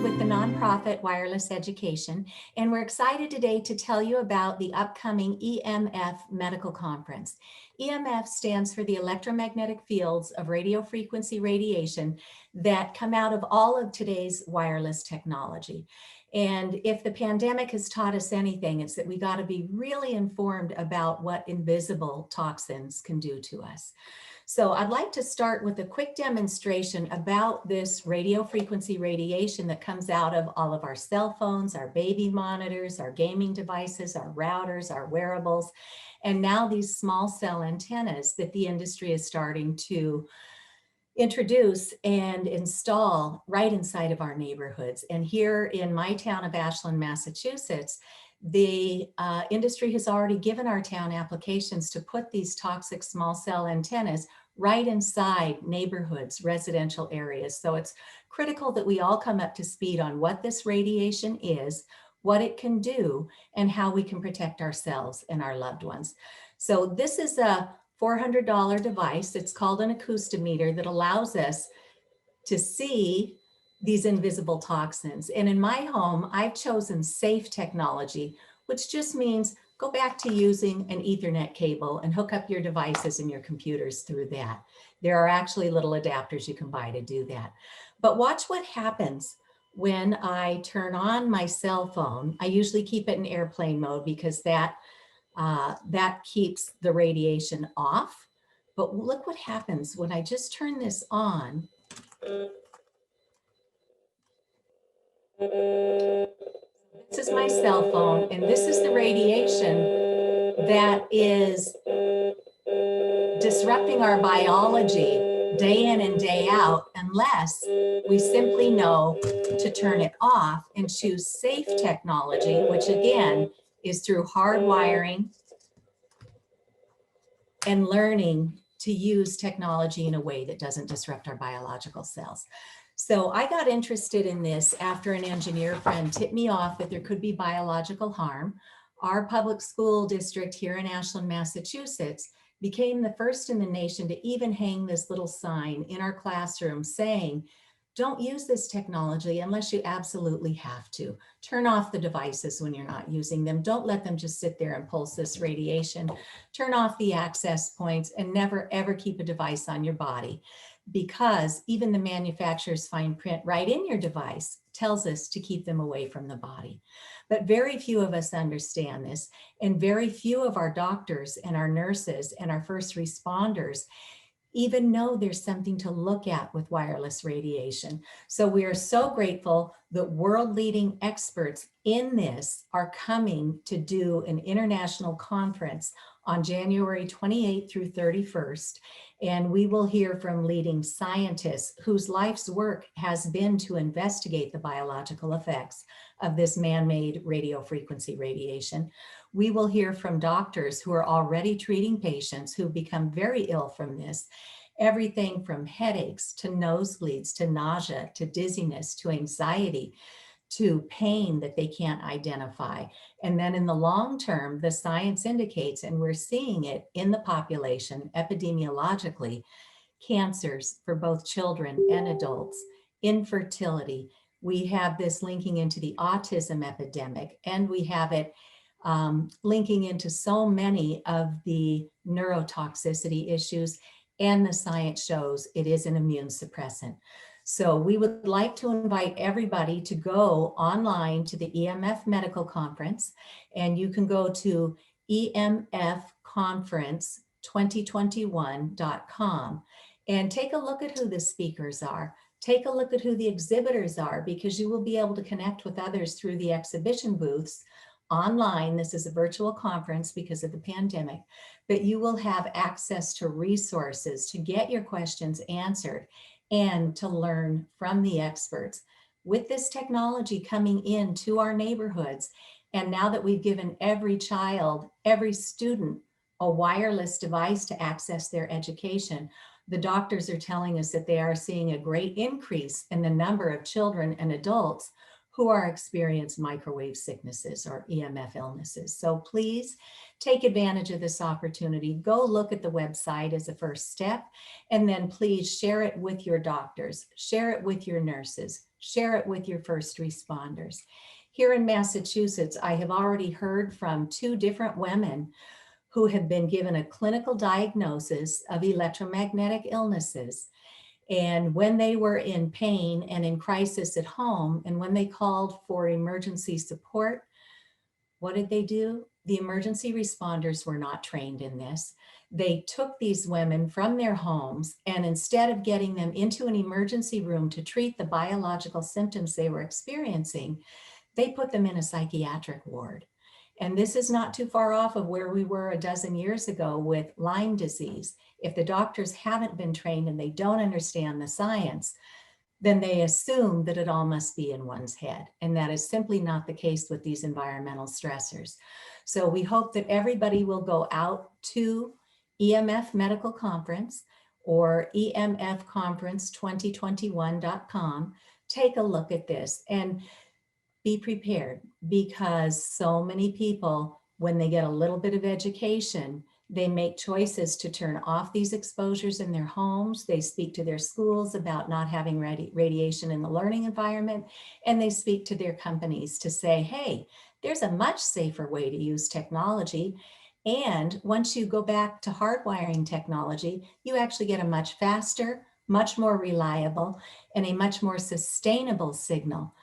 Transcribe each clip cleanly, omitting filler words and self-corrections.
With the nonprofit Wireless Education, and we're excited today to tell you about the upcoming EMF Medical Conference. EMF stands for the electromagnetic fields of radio frequency radiation that come out of all of today's wireless technology. And if the pandemic has taught us anything, it's that we got to be really informed about what invisible toxins can do to us. So I'd like to start with a quick demonstration about this radio frequency radiation that comes out of all of our cell phones, our baby monitors, our gaming devices, our routers, our wearables, and now these small cell antennas that the industry is starting to introduce and install right inside of our neighborhoods. And here in my town of Ashland, Massachusetts, the industry has already given our town applications to put these toxic small cell antennas right inside neighborhoods, residential areas. So it's critical that we all come up to speed on what this radiation is, what it can do, and how we can protect ourselves and our loved ones. So this is a $400 device. It's called an Acoustic Meter that allows us to see these invisible toxins. And in my home, I've chosen safe technology, which just means go back to using an Ethernet cable and hook up your devices and your computers through that. There are actually little adapters you can buy to do that. But watch what happens when I turn on my cell phone. I usually keep it in airplane mode because that keeps the radiation off. But look what happens when I just turn this on. This is my cell phone, and this is the radiation that is disrupting our biology day in and day out, unless we simply know to turn it off and choose safe technology, which again is through hardwiring and learning to use technology in a way that doesn't disrupt our biological cells. So I got interested in this after an engineer friend tipped me off that there could be biological harm. Our public school district here in Ashland, Massachusetts, became the first in the nation to even hang this little sign in our classroom saying, don't use this technology unless you absolutely have to. Turn off the devices when you're not using them. Don't let them just sit there and pulse this radiation. Turn off the access points and never ever keep a device on your body, because even the manufacturer's fine print right in your device tells us to keep them away from the body. But very few of us understand this, and very few of our doctors and our nurses and our first responders even know there's something to look at with wireless radiation. So we are so grateful that world-leading experts in this are coming to do an international conference on January 28th through 31st. And we will hear from leading scientists whose life's work has been to investigate the biological effects of this man-made radio frequency radiation. We will hear from doctors who are already treating patients who become very ill from this, everything from headaches to nosebleeds to nausea to dizziness to anxiety to pain that they can't identify. And then in the long term, the science indicates, and we're seeing it in the population epidemiologically, cancers for both children and adults, infertility. We have this linking into the autism epidemic, and we have it linking into so many of the neurotoxicity issues, and the science shows it is an immune suppressant. So we would like to invite everybody to go online to the EMF Medical Conference, and you can go to emfconference2021.com and take a look at who the speakers are. Take a look at who the exhibitors are, because you will be able to connect with others through the exhibition booths online. This is a virtual conference because of the pandemic, but you will have access to resources to get your questions answered and to learn from the experts. With this technology coming into our neighborhoods, and now that we've given every child, every student a wireless device to access their education, the doctors are telling us that they are seeing a great increase in the number of children and adults who are experiencing microwave sicknesses or EMF illnesses. So please take advantage of this opportunity. Go look at the website as a first step, and then please share it with your doctors, share it with your nurses, share it with your first responders. Here in Massachusetts, I have already heard from 2 different women who have been given a clinical diagnosis of electromagnetic illnesses. And when they were in pain and in crisis at home, and when they called for emergency support, what did they do? The emergency responders were not trained in this. They took these women from their homes, and instead of getting them into an emergency room to treat the biological symptoms they were experiencing, they put them in a psychiatric ward. And this is not too far off of where we were a dozen years ago with Lyme disease. If the doctors haven't been trained and they don't understand the science, then they assume that it all must be in one's head. And that is simply not the case with these environmental stressors. So we hope that everybody will go out to EMF Medical Conference or emfconference2021.com, take a look at this and be prepared, because so many people, when they get a little bit of education, they make choices to turn off these exposures in their homes. They speak to their schools about not having radiation in the learning environment, and they speak to their companies to say, hey, there's a much safer way to use technology. And once you go back to hardwiring technology, you actually get a much faster, much more reliable, and a much more sustainable signal.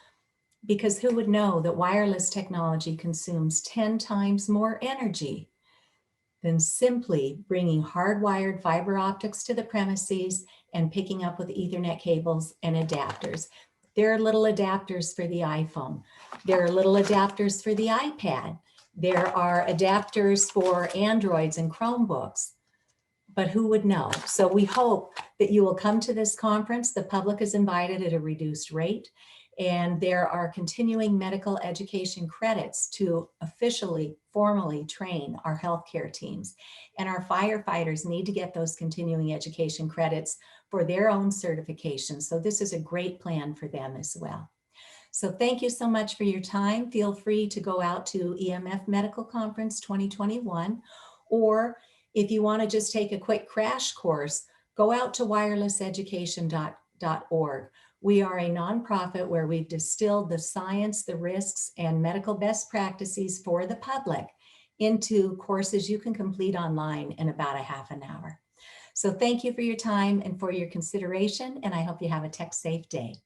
Because who would know that wireless technology consumes 10 times more energy than simply bringing hardwired fiber optics to the premises and picking up with Ethernet cables and adapters. There are little adapters for the iPhone. There are little adapters for the iPad. There are adapters for Androids and Chromebooks. But who would know? So we hope that you will come to this conference. The public is invited at a reduced rate. And there are continuing medical education credits to officially, formally train our healthcare teams. And our firefighters need to get those continuing education credits for their own certification. So this is a great plan for them as well. So thank you so much for your time. Feel free to go out to EMF Medical Conference 2021, or if you want to just take a quick crash course, go out to wirelesseducation.org. We are a nonprofit where we've distilled the science, the risks, and medical best practices for the public into courses you can complete online in about a half an hour. So thank you for your time and for your consideration, and I hope you have a tech-safe day.